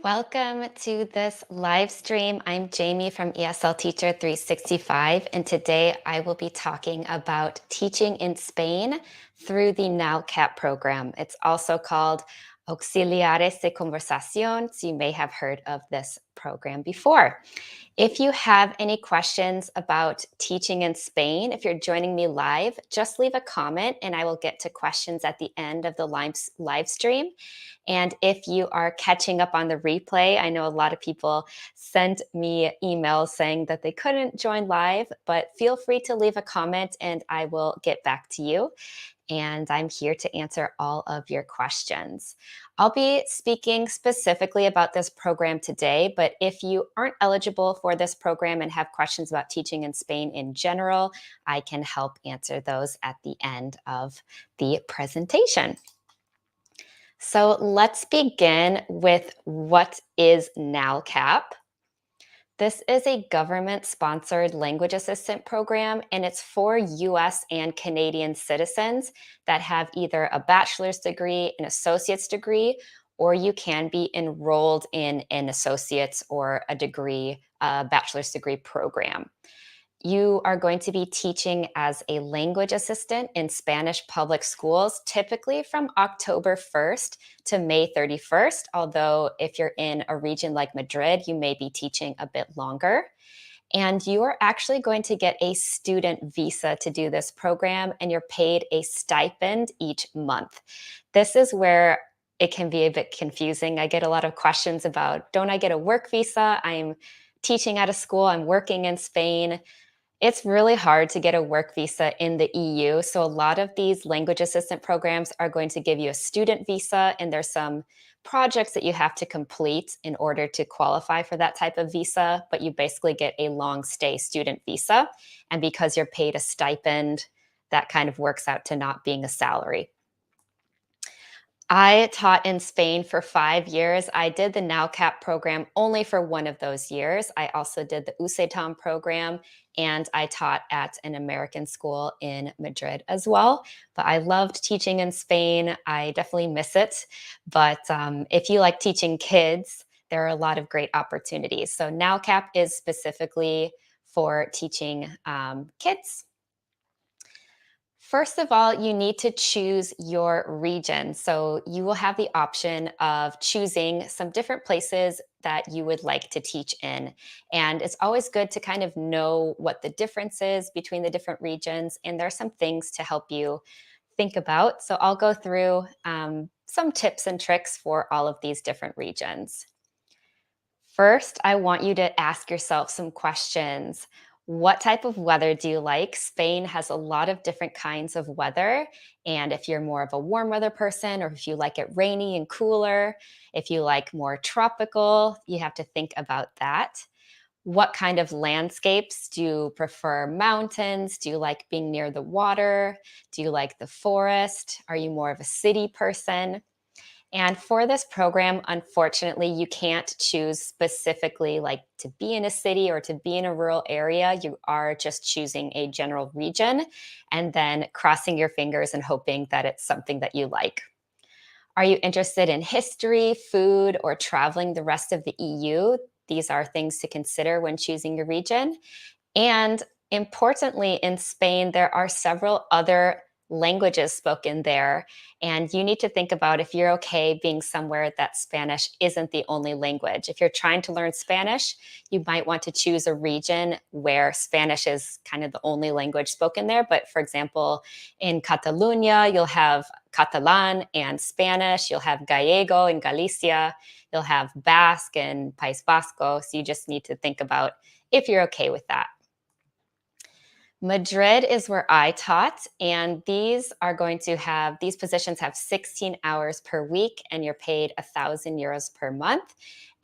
Welcome to this live stream. I'm Jamie from ESL Teacher 365, and today I will be talking about teaching in Spain through the NALCAP program. It's also called Auxiliares de Conversacion, so you may have heard of this program before. If you have any questions about teaching in Spain, if you're joining me live, just leave a comment and I will get to questions at the end of the live stream. And if you are catching up on the replay, I know a lot of people sent me emails saying that they couldn't join live, but feel free to leave a comment and I will get back to you. And I'm here to answer all of your questions. I'll be speaking specifically about this program today, but if you aren't eligible for this program and have questions about teaching in Spain in general, I can help answer those at the end of the presentation. So let's begin with what is NALCAP. This is a government-sponsored language assistant program, and it's for US and Canadian citizens that have either a bachelor's degree, an associate's degree, or you can be enrolled in an associate's or a degree, bachelor's degree program. You are going to be teaching as a language assistant in Spanish public schools, typically from October 1st to May 31st. Although, if you're in a region like Madrid, you may be teaching a bit longer. And you are actually going to get a student visa to do this program, and you're paid a stipend each month. This is where it can be a bit confusing. I get a lot of questions about, don't I get a work visa? I'm teaching at a school, I'm working in Spain. It's really hard to get a work visa in the EU. So a lot of these language assistant programs are going to give you a student visa, and there's some projects that you have to complete in order to qualify for that type of visa, but you basically get a long stay student visa. And because you're paid a stipend, that kind of works out to not being a salary. I taught in Spain for 5 years. I did the NALCAP program only for one of those years. I also did the USETAM program, and I taught at an American school in Madrid as well. But I loved teaching in Spain. I definitely miss it. But if you like teaching kids, there are a lot of great opportunities. So NALCAP is specifically for teaching kids. First of all, you need to choose your region. So you will have the option of choosing some different places that you would like to teach in. And it's always good to kind of know what the difference is between the different regions. And there are some things to help you think about. So I'll go through some tips and tricks for all of these different regions. First, I want you to ask yourself some questions. What type of weather do you like? Spain has a lot of different kinds of weather. And if you're more of a warm weather person, or if you like it rainy and cooler, if you like more tropical, you have to think about that. What kind of landscapes? Do you prefer mountains? Do you like being near the water? Do you like the forest? Are you more of a city person? And for this program, unfortunately, you can't choose specifically like to be in a city or to be in a rural area. You are just choosing a general region and then crossing your fingers and hoping that it's something that you like. Are you interested in history, food, or traveling the rest of the EU? These are things to consider when choosing your region. And importantly, in Spain, there are several other languages spoken there. And you need to think about if you're okay being somewhere that Spanish isn't the only language. If you're trying to learn Spanish, you might want to choose a region where Spanish is kind of the only language spoken there. But for example, in Catalonia, you'll have Catalan and Spanish, you'll have Gallego in Galicia, you'll have Basque and País Vasco. So you just need to think about if you're okay with that. Madrid is where I taught, and these positions have 16 hours per week, and you're paid 1,000 euros per month.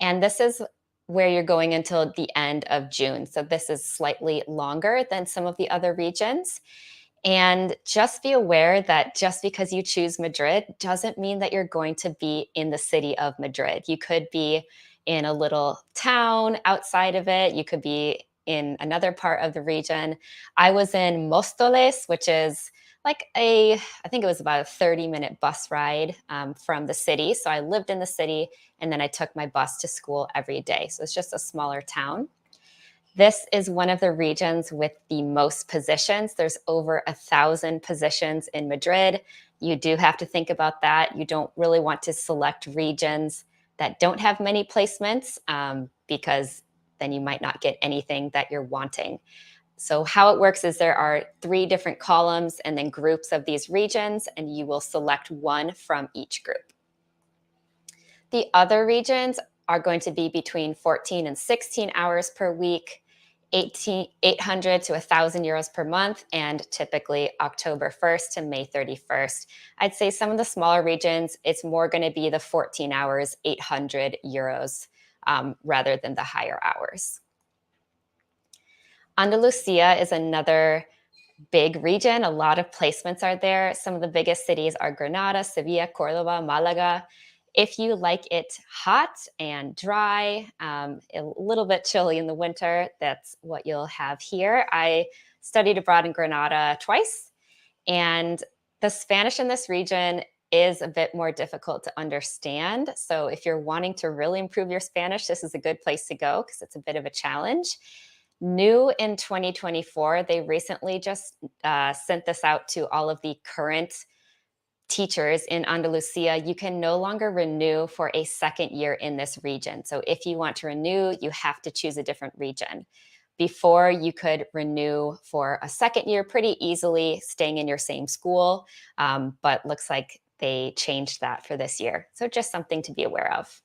And this is where you're going until the end of June. So this is slightly longer than some of the other regions. And just be aware that just because you choose Madrid doesn't mean that you're going to be in the city of Madrid. You could be in a little town outside of it. You could be in another part of the region. I was in Móstoles, which is I think it was about a 30-minute bus ride from the city. So I lived in the city and then I took my bus to school every day. So it's just a smaller town. This is one of the regions with the most positions. There's over 1,000 positions in Madrid. You do have to think about that. You don't really want to select regions that don't have many placements because then you might not get anything that you're wanting. So how it works is there are 3 different columns and then groups of these regions, and you will select one from each group. The other regions are going to be between 14 and 16 hours per week, 800 to 1,000 euros per month, and typically October 1st to May 31st. I'd say some of the smaller regions, it's more going to be the 14 hours, 800 euros, rather than the higher hours. Andalusia is another big region. A lot of placements are there. Some of the biggest cities are Granada, Sevilla, Cordoba, Malaga. If you like it hot and dry, a little bit chilly in the winter, that's what you'll have here. I studied abroad in Granada twice, and the Spanish in this region is a bit more difficult to understand. So if you're wanting to really improve your Spanish, this is a good place to go because it's a bit of a challenge. New in 2024, they recently just sent this out to all of the current teachers in Andalusia. You can no longer renew for a second year in this region. So if you want to renew, you have to choose a different region. Before, you could renew for a second year pretty easily, staying in your same school, but looks like they changed that for this year. So just something to be aware of.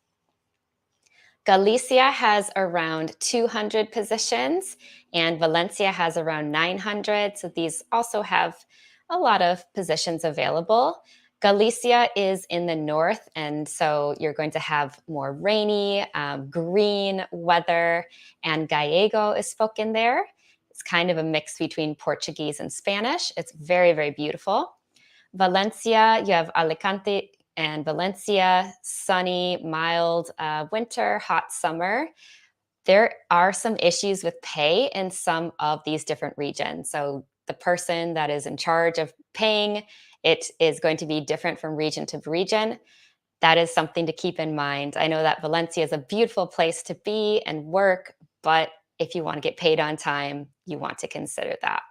Galicia has around 200 positions, and Valencia has around 900. So these also have a lot of positions available. Galicia is in the north, and so you're going to have more rainy, green weather, and Gallego is spoken there. It's kind of a mix between Portuguese and Spanish. It's very, very beautiful. Valencia, you have Alicante and Valencia, sunny, mild winter, hot summer. There are some issues with pay in some of these different regions. So the person that is in charge of paying, it is going to be different from region to region. That is something to keep in mind. I know that Valencia is a beautiful place to be and work, but if you want to get paid on time, you want to consider that.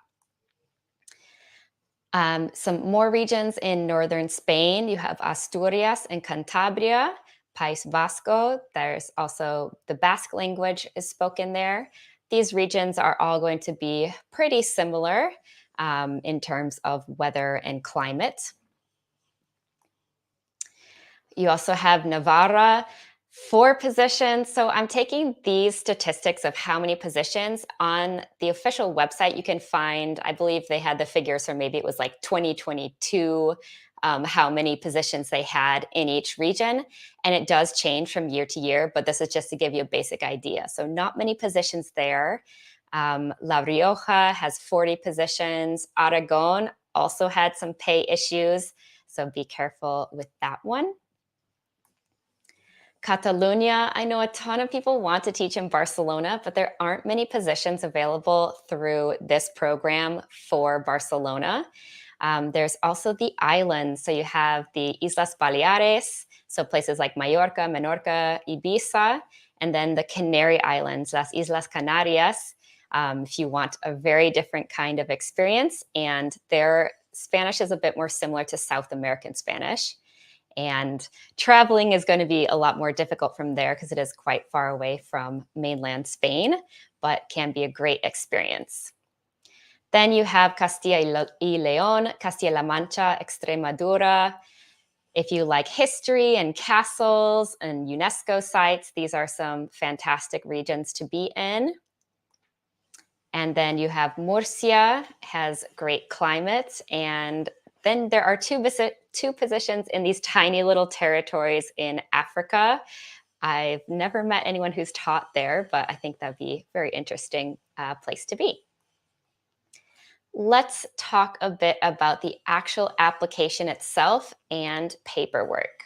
Some more regions in northern Spain. You have Asturias and Cantabria, País Vasco. There's also the Basque language is spoken there. These regions are all going to be pretty similar in terms of weather and climate. You also have Navarra, 4 positions. So I'm taking these statistics of how many positions on the official website. You can find, I believe they had the figures, or maybe it was like 2022, how many positions they had in each region. And it does change from year to year, but this is just to give you a basic idea. So not many positions there. La Rioja has 40 positions. Aragon also had some pay issues, so be careful with that one. Catalonia, I know a ton of people want to teach in Barcelona, but there aren't many positions available through this program for Barcelona. There's also the islands. So you have the Islas Baleares, so places like Mallorca, Menorca, Ibiza, and then the Canary Islands, las Islas Canarias, if you want a very different kind of experience. And their Spanish is a bit more similar to South American Spanish. And traveling is going to be a lot more difficult from there because it is quite far away from mainland Spain, but can be a great experience. Then you have Castilla y León, Castilla-La Mancha, Extremadura. If you like history and castles and UNESCO sites, these are some fantastic regions to be in. And then you have Murcia, has great climate. And then there are two positions in these tiny little territories in Africa. I've never met anyone who's taught there, but I think that'd be a very interesting place to be. Let's talk a bit about the actual application itself and paperwork.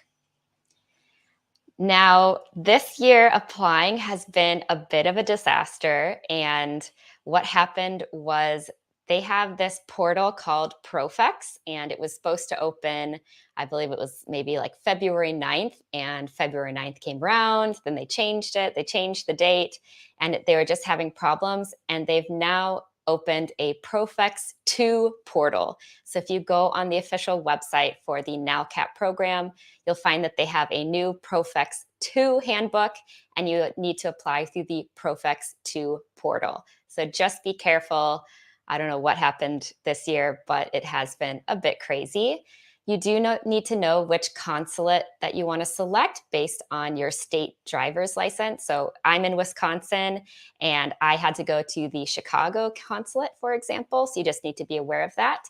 Now, this year applying has been a bit of a disaster, and what happened was They have this portal called Profex, and it was supposed to open, I believe it was maybe like February 9th, and February 9th came around, then they changed it, they changed the date, and they were just having problems, and they've now opened a Profex 2 portal. So if you go on the official website for the NALCAP program, you'll find that they have a new Profex 2 handbook, and you need to apply through the Profex 2 portal. So just be careful. I don't know what happened this year, but it has been a bit crazy. You do need to know which consulate that you want to select based on your state driver's license. So I'm in Wisconsin and I had to go to the Chicago consulate, for example. So you just need to be aware of that.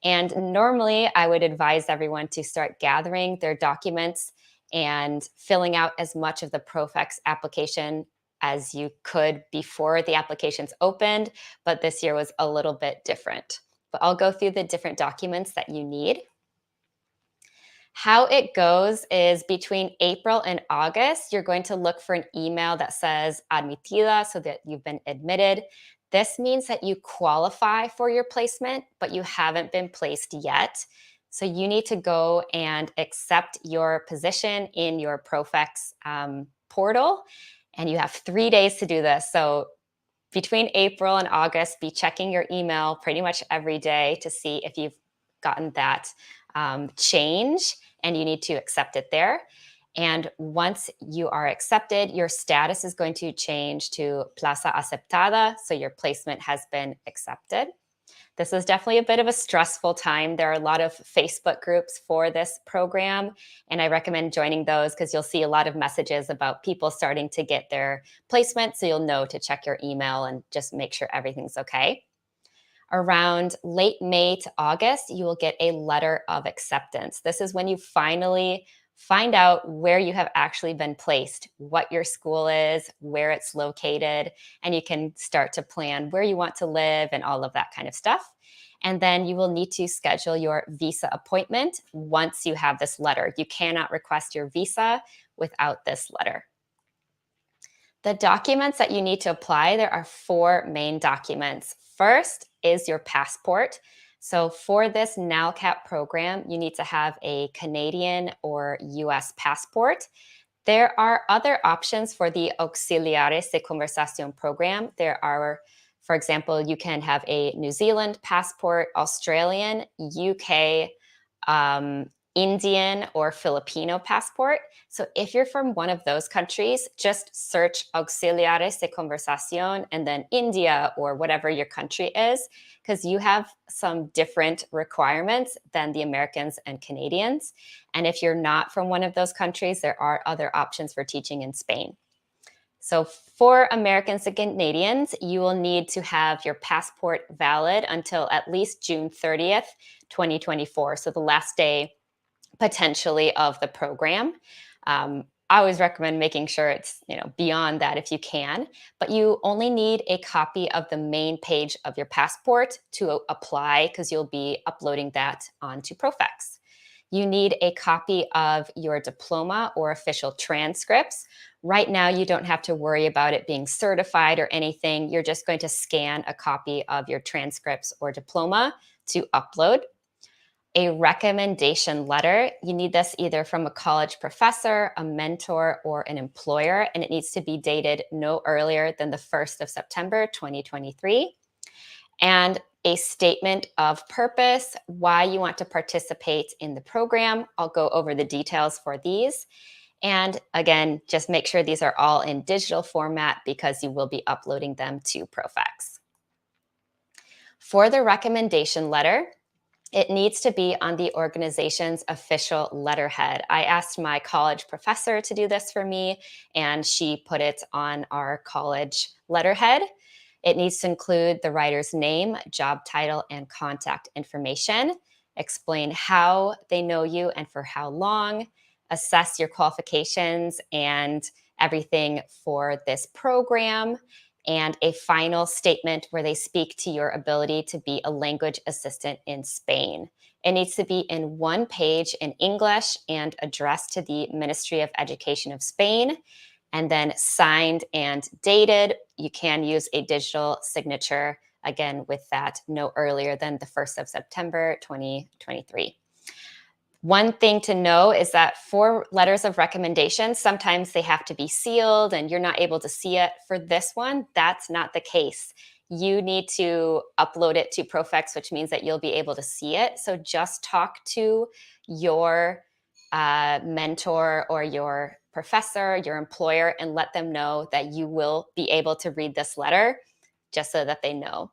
And normally I would advise everyone to start gathering their documents and filling out as much of the Profex application as you could before the applications opened, but this year was a little bit different. But I'll go through the different documents that you need. How it goes is between April and August, you're going to look for an email that says admitida, so that you've been admitted. This means that you qualify for your placement, but you haven't been placed yet. So you need to go and accept your position in your Profex portal, and you have 3 days to do this. So between April and August, be checking your email pretty much every day to see if you've gotten that change, and you need to accept it there. And once you are accepted, your status is going to change to plaza aceptada, so your placement has been accepted. This was definitely a bit of a stressful time. There are a lot of Facebook groups for this program, and I recommend joining those because you'll see a lot of messages about people starting to get their placement, so you'll know to check your email and just make sure everything's okay. Around late May to August, you will get a letter of acceptance. This is when you finally find out where you have actually been placed, what your school is, where it's located, and you can start to plan where you want to live and all of that kind of stuff. And then you will need to schedule your visa appointment once you have this letter. You cannot request your visa without this letter. The documents that you need to apply, there are 4 main documents. First is your passport. So for this NALCAP program, you need to have a Canadian or US passport. There are other options for the Auxiliares de Conversacion program. There are, for example, you can have a New Zealand passport, Australian, UK, Indian, or Filipino passport. So if you're from one of those countries, just search Auxiliares de Conversacion and then India or whatever your country is, because you have some different requirements than the Americans and Canadians. And if you're not from one of those countries, there are other options for teaching in Spain. So for Americans and Canadians, you will need to have your passport valid until at least June 30th, 2024. So the last day potentially of the program. I always recommend making sure it's beyond that if you can, but you only need a copy of the main page of your passport to apply because you'll be uploading that onto Profex. You need a copy of your diploma or official transcripts. Right now, you don't have to worry about it being certified or anything. You're just going to scan a copy of your transcripts or diploma to upload. A recommendation letter. You need this either from a college professor, a mentor, or an employer, and it needs to be dated no earlier than the 1st of September, 2023. And a statement of purpose, why you want to participate in the program. I'll go over the details for these. And again, just make sure these are all in digital format because you will be uploading them to Profex. For the recommendation letter, it needs to be on the organization's official letterhead. I asked my college professor to do this for me, and she put it on our college letterhead. It needs to include the writer's name, job title, and contact information, explain how they know you and for how long, assess your qualifications and everything for this program, and a final statement where they speak to your ability to be a language assistant in Spain. It needs to be in one page in English and addressed to the Ministry of Education of Spain, and then signed and dated. You can use a digital signature again, with that no earlier than the 1st of September, 2023. One thing to know is that for letters of recommendation, sometimes they have to be sealed and you're not able to see it. For this one, that's not the case. You need to upload it to Profex, which means that you'll be able to see it. So just talk to your mentor or your professor, your employer, and let them know that you will be able to read this letter just so that they know.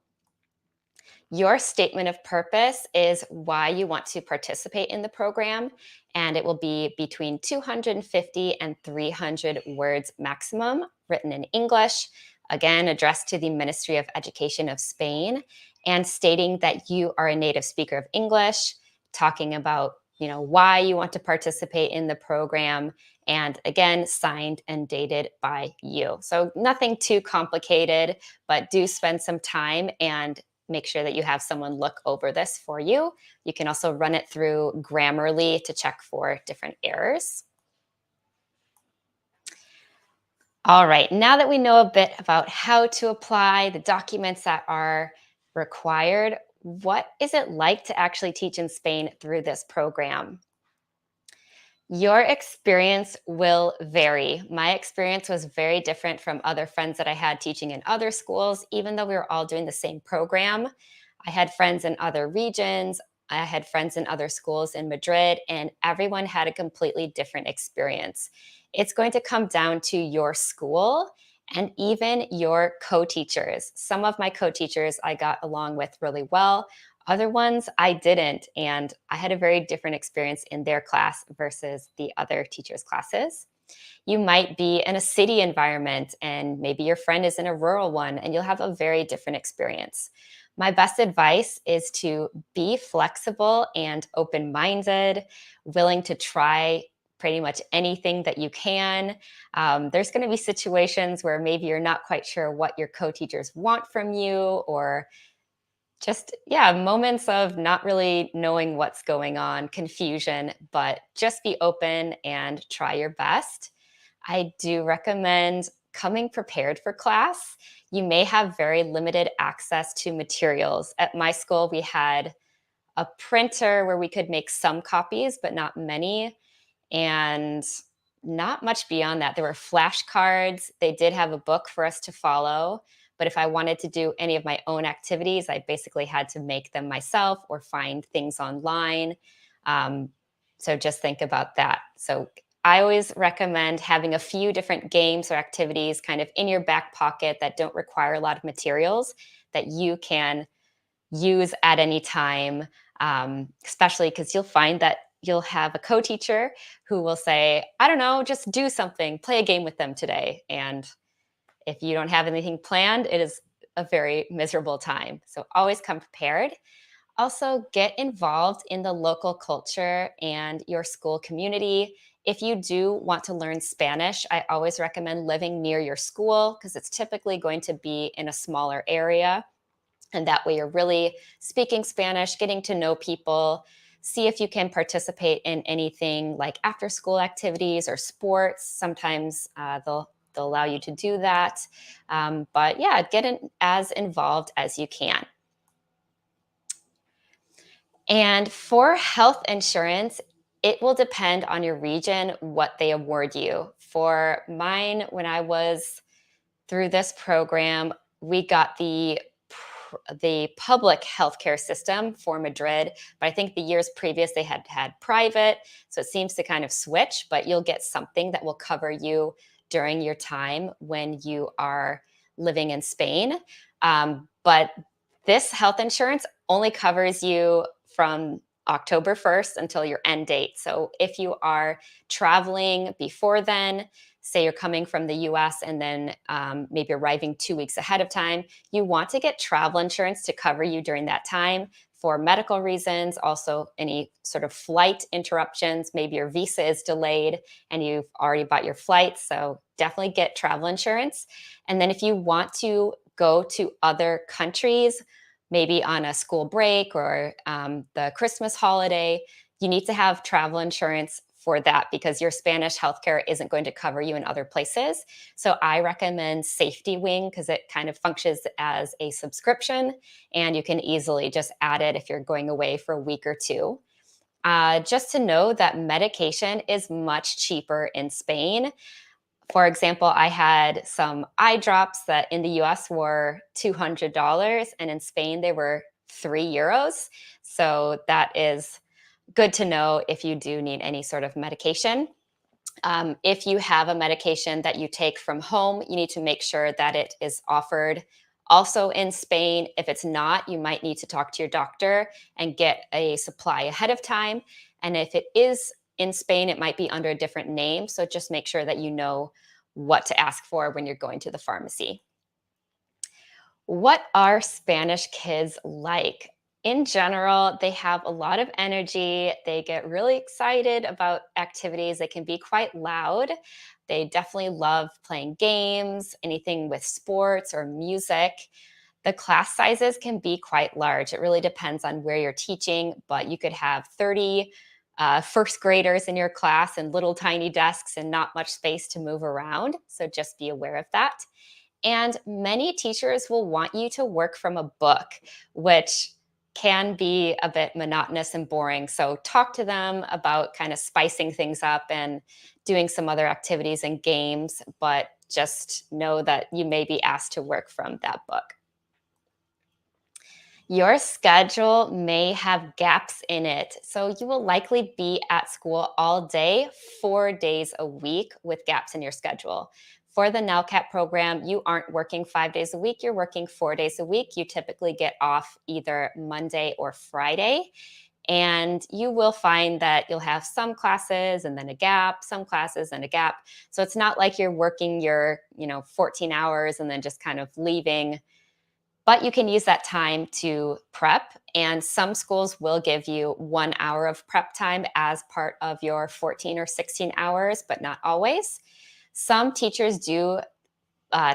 Your statement of purpose is why you want to participate in the program, and it will be between 250 and 300 words maximum, written in English, again, addressed to the Ministry of Education of Spain, and stating that you are a native speaker of English, talking about why you want to participate in the program, and again, signed and dated by you. So nothing too complicated, but do spend some time and make sure that you have someone look over this for you. You can also run it through Grammarly to check for different errors. All right, now that we know a bit about how to apply the documents that are required, what is it like to actually teach in Spain through this program? Your experience will vary. My experience was very different from other friends that I had teaching in other schools, even though we were all doing the same program. I had friends in other regions. I had friends in other schools in Madrid, and everyone had a completely different experience. It's going to come down to your school and even your co teachers. Some of my co teachers I got along with really well. Other ones I didn't, and I had a very different experience in their class versus the other teachers' classes. You might be in a city environment and maybe your friend is in a rural one and you'll have a very different experience. My best advice is to be flexible and open minded, willing to try pretty much anything that you can. There's going to be situations where maybe you're not quite sure what your co teachers want from you, or just, yeah, moments of not really knowing what's going on, confusion, but just be open and try your best. I do recommend coming prepared for class. You may have very limited access to materials. At my school, we had a printer where we could make some copies, but not many, and not much beyond that. There were flashcards. They did have a book for us to follow. But if I wanted to do any of my own activities, I basically had to make them myself or find things online. Um, so just think about that. So I always recommend having a few different games or activities kind of in your back pocket that don't require a lot of materials that you can use at any time, especially because you'll find that you'll have a co-teacher who will say, I don't know, just do something, play a game with them today. And if you don't have anything planned, it is a very miserable time. So always come prepared. Also, get involved in the local culture and your school community. If you do want to learn Spanish, I always recommend living near your school because it's typically going to be in a smaller area. And that way, you're really speaking Spanish, getting to know people. See if you can participate in anything like after school activities or sports. Sometimes they'll allow you to do that. But yeah, get as involved as you can. And for health insurance, it will depend on your region what they award you. For mine, when I was through this program, we got the public healthcare system for Madrid, but I think the years previous they had had private, so it seems to kind of switch, but you'll get something that will cover you during your time when you are living in Spain. But this health insurance only covers you from October 1st until your end date. So if you are traveling before then, say you're coming from the US and then maybe arriving 2 weeks ahead of time, you want to get travel insurance to cover you during that time for medical reasons, also any sort of flight interruptions. Maybe your visa is delayed and you've already bought your flight. So definitely get travel insurance. And then if you want to go to other countries, maybe on a school break or the Christmas holiday, you need to have travel insurance for that because your Spanish healthcare isn't going to cover you in other places. So I recommend Safety Wing because it kind of functions as a subscription and you can easily just add it if you're going away for a week or two. Just to know that medication is much cheaper in Spain. For example, I had some eye drops that in the US were $200 and in Spain they were €3. So that is good to know if you do need any sort of medication. If you have a medication that you take from home, you need to make sure that it is offered also in Spain. If it's not, you might need to talk to your doctor and get a supply ahead of time. And if it is in Spain, it might be under a different name. So just make sure that you know what to ask for when you're going to the pharmacy. What are Spanish kids like? In general, they have a lot of energy. They get really excited about activities. They can be quite loud. They definitely love playing games, anything with sports or music. The class sizes can be quite large. It really depends on where you're teaching, but you could have 30 first graders in your class and little tiny desks and not much space to move around. So just be aware of that. And many teachers will want you to work from a book, which can be a bit monotonous and boring. So talk to them about kind of spicing things up and doing some other activities and games, but just know that you may be asked to work from that book. Your schedule may have gaps in it. So you will likely be at school all day, 4 days a week with gaps in your schedule. For the NALCAP program, you aren't working 5 days a week, you're working 4 days a week. You typically get off either Monday or Friday. And you will find that you'll have some classes and then a gap, some classes and a gap. So it's not like you're working your, 14 hours and then just kind of leaving, but you can use that time to prep. And some schools will give you 1 hour of prep time as part of your 14 or 16 hours, but not always. Some teachers do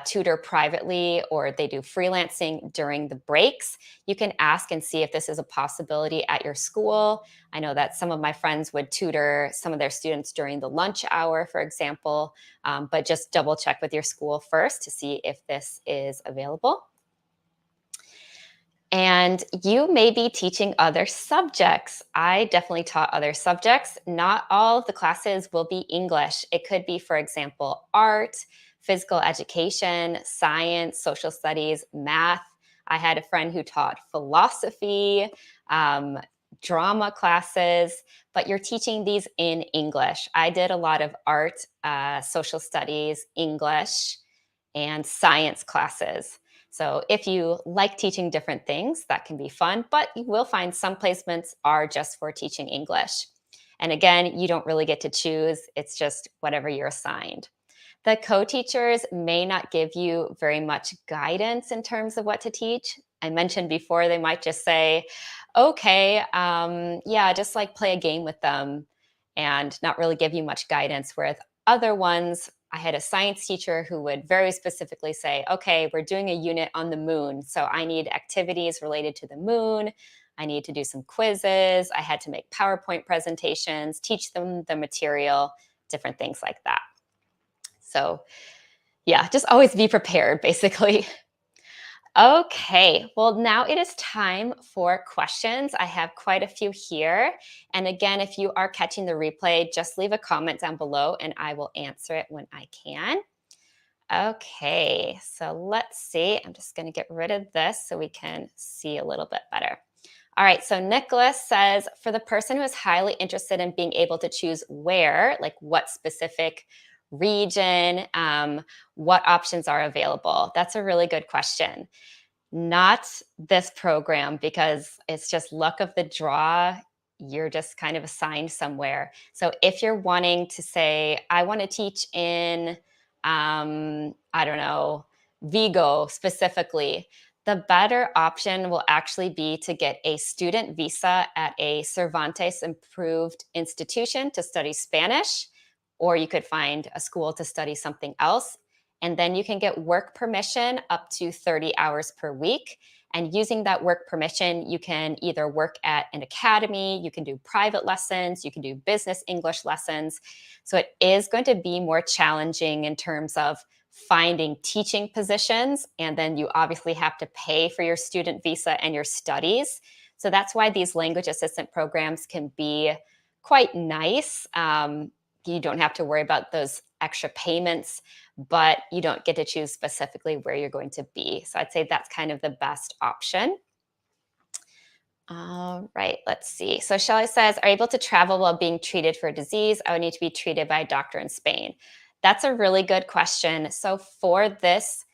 tutor privately or they do freelancing during the breaks. You can ask and see if this is a possibility at your school. I know that some of my friends would tutor some of their students during the lunch hour, for example, but just double check with your school first to see if this is available. And you may be teaching other subjects. I definitely taught other subjects. Not all of the classes will be English. It could be, for example, art, physical education, science, social studies, math. I had a friend who taught philosophy, drama classes, but you're teaching these in English. I did a lot of art, social studies, English, and science classes. So if you like teaching different things, that can be fun, but you will find some placements are just for teaching English. And again, you don't really get to choose, it's just whatever you're assigned. The co-teachers may not give you very much guidance in terms of what to teach. I mentioned before, they might just say, okay, yeah, just like play a game with them and not really give you much guidance. Whereas other ones, I had a science teacher who would very specifically say, okay, we're doing a unit on the moon. So I need activities related to the moon. I need to do some quizzes. I had to make PowerPoint presentations, teach them the material, different things like that. So yeah, just always be prepared, basically. Okay, well, now it is time for questions. I have quite a few here. And again, if you are catching the replay, just leave a comment down below and I will answer it when I can. Okay, so let's see. I'm just going to get rid of this so we can see a little bit better. All right, so Nicholas says, for the person who is highly interested in being able to choose where, like what specific region, what options are available? That's a really good question. Not this program because it's just luck of the draw. You're just kind of assigned somewhere. So if you're wanting to say, I want to teach in, I don't know, Vigo specifically, the better option will actually be to get a student visa at a Cervantes approved institution to study Spanish, or you could find a school to study something else. And then you can get work permission up to 30 hours per week. And using that work permission, you can either work at an academy, you can do private lessons, you can do business English lessons. So it is going to be more challenging in terms of finding teaching positions. And then you obviously have to pay for your student visa and your studies. So that's why these language assistant programs can be quite nice. You don't have to worry about those extra payments, but you don't get to choose specifically where you're going to be. So I'd say that's kind of the best option. All right, let's see. So Shelly says, are you able to travel while being treated for a disease? I would need to be treated by a doctor in Spain. That's a really good question. So for this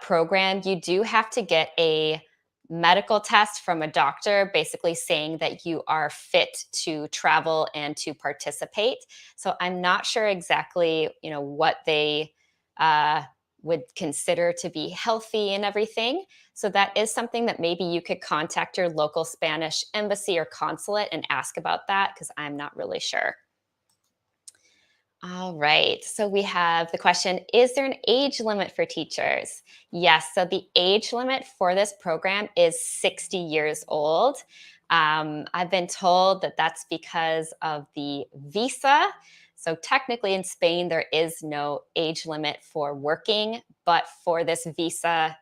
program, you do have to get a medical test from a doctor basically saying that you are fit to travel and to participate. So I'm not sure exactly, what they uh, would consider to be healthy and everything. So that is something that maybe you could contact your local Spanish embassy or consulate and ask about that because I'm not really sure. All right. So we have the question, is there an age limit for teachers? Yes. So the age limit for this program is 60 years old. I've been told that that's because of the visa. So technically in Spain, there is no age limit for working, but for this visa,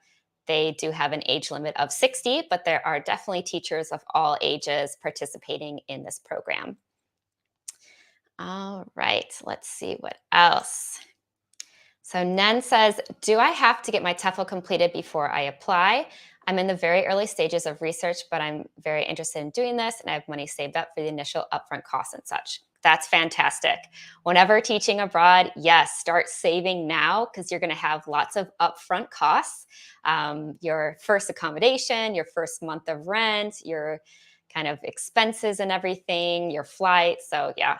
they do have an age limit of 60, but there are definitely teachers of all ages participating in this program. All right, let's see what else. So Nen says, do I have to get my TEFL completed before I apply? I'm in the very early stages of research, but I'm very interested in doing this and I have money saved up for the initial upfront costs and such. That's fantastic. Whenever teaching abroad, yes, start saving now because you're going to have lots of upfront costs. Your first accommodation, your first month of rent, your kind of expenses and everything, your flight. So yeah,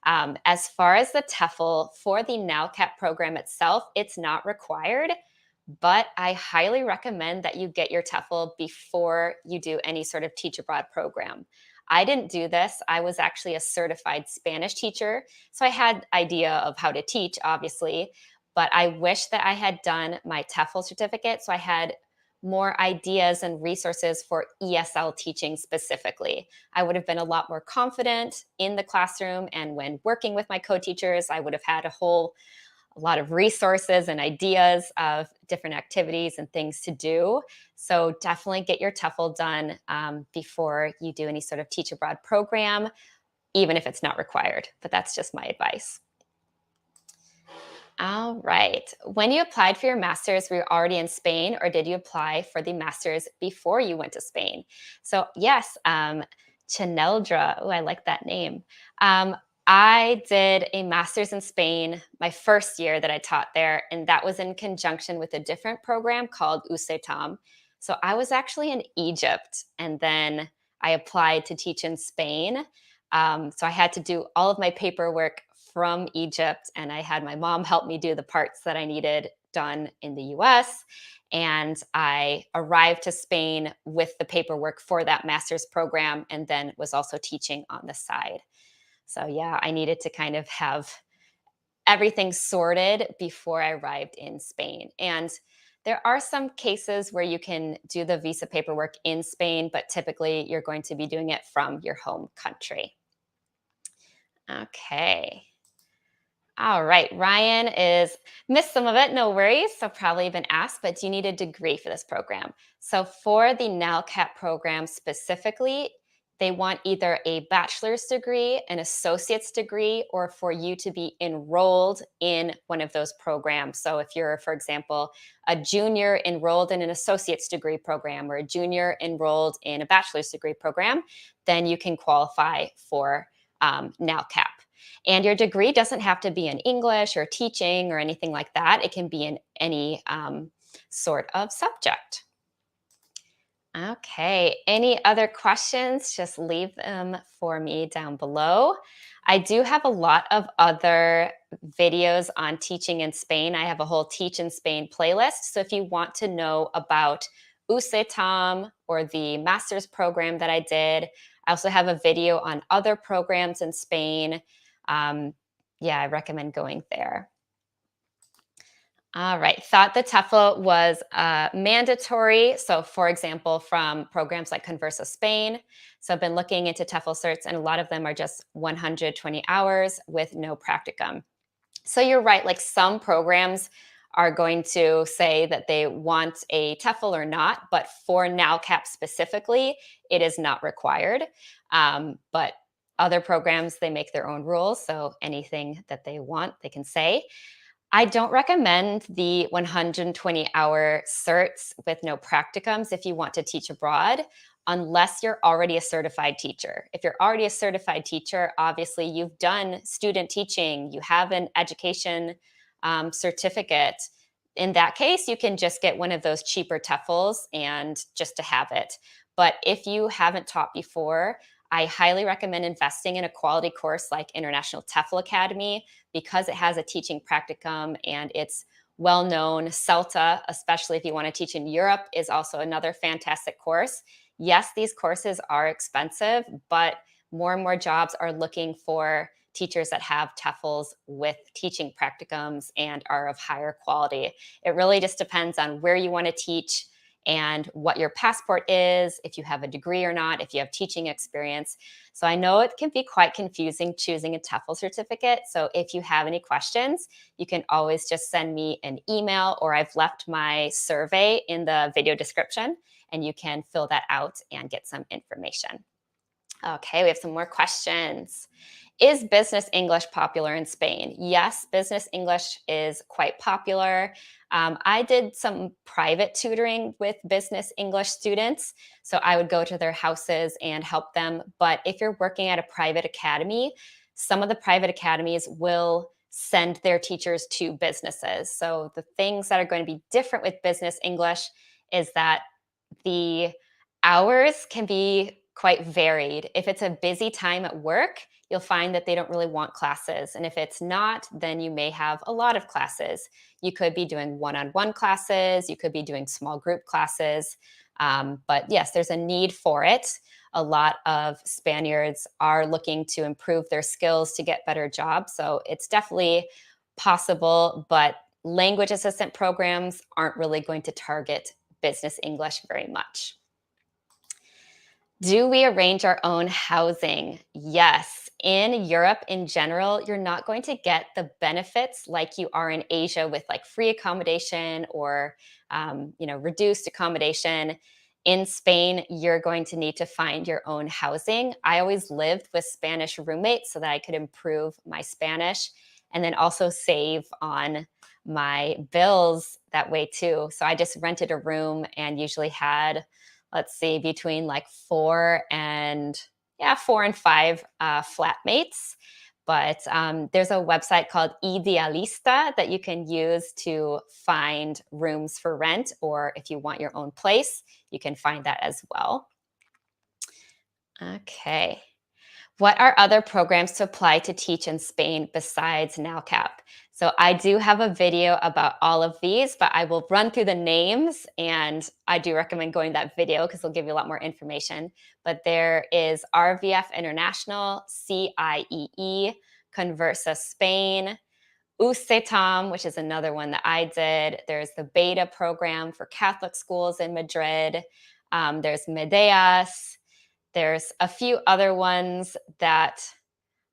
as far as the TEFL for the NALCAP program itself, it's not required, but I highly recommend that you get your TEFL before you do any sort of teach abroad program. I didn't do this. I was actually a certified Spanish teacher, so I had idea of how to teach, obviously, but I wish that I had done my TEFL certificate so I had more ideas and resources for ESL teaching specifically. I would have been a lot more confident in the classroom. And when working with my co-teachers, I would have had a lot of resources and ideas of different activities and things to do. So definitely get your TEFL done before you do any sort of teach abroad program, even if it's not required. But that's just my advice. All right. When you applied for your master's, were you already in Spain or did you apply for the master's before you went to Spain? So, yes, Chaneldra. Oh, I like that name. I did a master's in Spain my first year that I taught there, and that was in conjunction with a different program called USETAM. So, I was actually in Egypt, and then I applied to teach in Spain. So I had to do all of my paperwork from Egypt, and I had my mom help me do the parts that I needed done in the US. And I arrived to Spain with the paperwork for that master's program and then was also teaching on the side. So, yeah, I needed to kind of have everything sorted before I arrived in Spain. And there are some cases where you can do the visa paperwork in Spain, but typically you're going to be doing it from your home country. Okay. All right. Ryan is missed some of it. No worries. So probably been asked, but do you need a degree for this program? So for the NALCAP program specifically, they want either a bachelor's degree, an associate's degree, or for you to be enrolled in one of those programs. So if you're, for example, a junior enrolled in an associate's degree program or a junior enrolled in a bachelor's degree program, then you can qualify for NALCAP. And your degree doesn't have to be in English or teaching or anything like that. It can be in any sort of subject. Okay. Any other questions? Just leave them for me down below. I do have a lot of other videos on teaching in Spain. I have a whole Teach in Spain playlist. So if you want to know about USETAM or the master's program that I did, I also have a video on other programs in Spain. Yeah, I recommend going there. All right. Thought the TEFL was mandatory. So, for example, from programs like Conversa Spain. So, I've been looking into TEFL certs, and a lot of them are just 120 hours with no practicum. So, you're right. Like some programs are going to say that they want a TEFL or not, but for NALCAP specifically, it is not required. But other programs, they make their own rules. So, anything that they want, they can say. I don't recommend the 120-hour certs with no practicums if you want to teach abroad, unless you're already a certified teacher. If you're already a certified teacher, obviously you've done student teaching, you have an education certificate. In that case, you can just get one of those cheaper TEFLs and just to have it. But if you haven't taught before, I highly recommend investing in a quality course like International TEFL Academy because it has a teaching practicum and it's well known. CELTA, especially if you want to teach in Europe, is also another fantastic course. Yes, these courses are expensive, but more and more jobs are looking for teachers that have TEFLs with teaching practicums and are of higher quality. It really just depends on where you want to teach and what your passport is, if you have a degree or not, if you have teaching experience. So I know it can be quite confusing choosing a TEFL certificate. So if you have any questions, you can always just send me an email, or I've left my survey in the video description and you can fill that out and get some information. Okay, we have some more questions. Is business English popular in Spain? Yes, business English is quite popular. I did some private tutoring with business English students. So I would go to their houses and help them. But if you're working at a private academy, some of the private academies will send their teachers to businesses. So the things that are going to be different with business English is that the hours can be quite varied. If it's a busy time at work, you'll find that they don't really want classes. And if it's not, then you may have a lot of classes. You could be doing one on one classes, you could be doing small group classes. But yes, there's a need for it. A lot of Spaniards are looking to improve their skills to get better jobs. So it's definitely possible, but language assistant programs aren't really going to target business English very much. Do we arrange our own housing? Yes. In Europe in general, you're not going to get the benefits like you are in Asia with like free accommodation or reduced accommodation. In Spain, you're going to need to find your own housing. I always lived with Spanish roommates so that I could improve my Spanish and then also save on my bills that way too. So I just rented a room and usually had, let's see, between like four and five flatmates. But there's a website called Idealista that you can use to find rooms for rent, or if you want your own place, you can find that as well. Okay. What are other programs to apply to teach in Spain besides NALCAP? So I do have a video about all of these, but I will run through the names and I do recommend going to that video because it'll give you a lot more information. But there is RVF International, CIEE, Conversa Spain, USETAM, which is another one that I did. There's the Beta program for Catholic schools in Madrid. There's Medeas. There's a few other ones that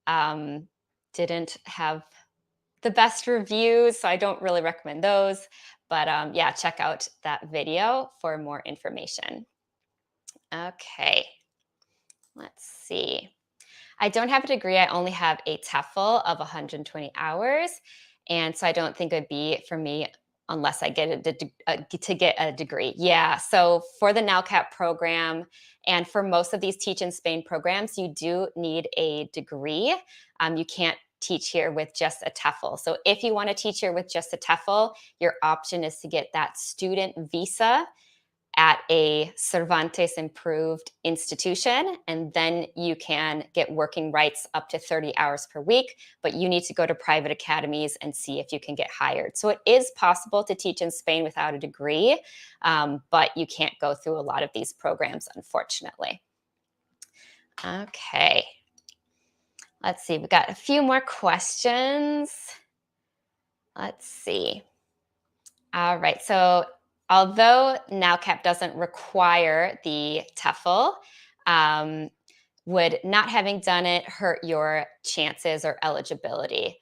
um, didn't have the best reviews, so I don't really recommend those. But yeah, check out that video for more information. Okay, let's see. I don't have a degree. I only have a TEFL of 120 hours. And so I don't think it would be for me unless I get to get a degree. Yeah. So for the NALCAP program and for most of these Teach in Spain programs, you do need a degree. You can't teach here with just a TEFL. So if you want to teach here with just a TEFL, your option is to get that student visa at a Cervantes improved institution, and then you can get working rights up to 30 hours per week, but you need to go to private academies and see if you can get hired. So it is possible to teach in Spain without a degree, but you can't go through a lot of these programs, unfortunately. Okay. Let's see, we got a few more questions. Let's see. All right. So, although NALCAP doesn't require the TEFL, um, would not having done it hurt your chances or eligibility?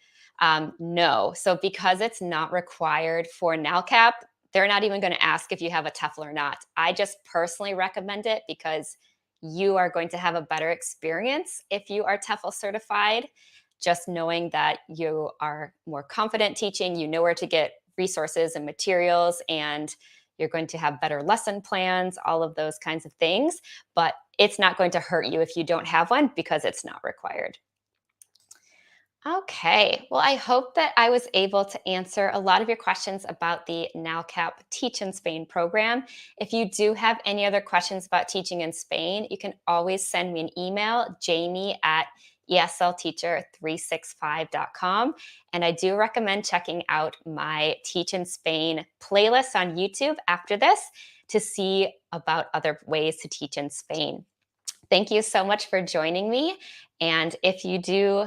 No. So, because it's not required for NALCAP, they're not even going to ask if you have a TEFL or not. I just personally recommend it because you are going to have a better experience if you are TEFL certified. Just knowing that you are more confident teaching, you know where to get resources and materials, and you're going to have better lesson plans, all of those kinds of things. But it's not going to hurt you if you don't have one because it's not required. Okay, well, I hope that I was able to answer a lot of your questions about the NALCAP Teach in Spain program. If you do have any other questions about teaching in Spain, you can always send me an email, jamie at eslteacher365.com. And I do recommend checking out my Teach in Spain playlist on YouTube after this to see about other ways to teach in Spain. Thank you so much for joining me. And if you do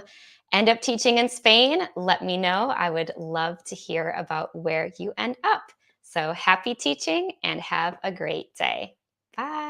end up teaching in Spain, let me know. I would love to hear about where you end up. So happy teaching and have a great day. Bye.